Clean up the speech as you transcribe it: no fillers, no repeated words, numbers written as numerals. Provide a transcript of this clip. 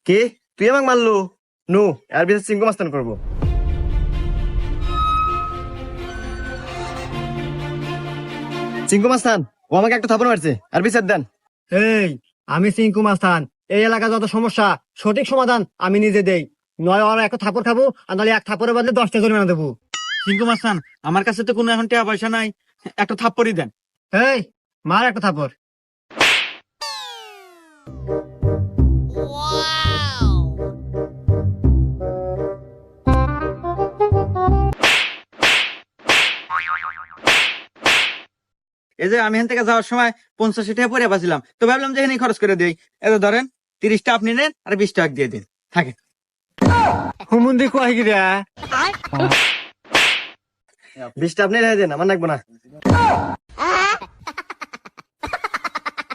কি তুই আমাকে মারলু? নু এর বিচার চিঙ্কু মাস্তান করবো। চিঙ্কু মাস্তান ও আমাকে একটা থাপড় মারছে, আর বিচার দেন। এই, আমি সিংকু মাস্তান। এই এলাকা যত সমস্যা সঠিক সমাধান আমি নিজে দেই। নয় ওরা একটা থাপড় খাবো, আর নাহলে এক থাপড়ের বদলে 10টা জরিমানা দেবো। সিংকু মাস্তান, আমার কাছে তো কোনো এখন টাকা পয়সা নাই, একটা থাপ্পড়ই দেন। এই, মার একটা থাপড়। এই যে আমি এখান থেকে যাওয়ার সময় 50 টাকা পরে বাঁচিলাম, তো ভাবলাম যে এখানে খরচ করে দিই। এত ধরেন 30টা আপনি নেন আর 20 টাকা দিয়ে দিন, থাকে। হুমুন্দি কয় গিরা? 20টা আপনি রেখে দেন, আমার লাগবে না।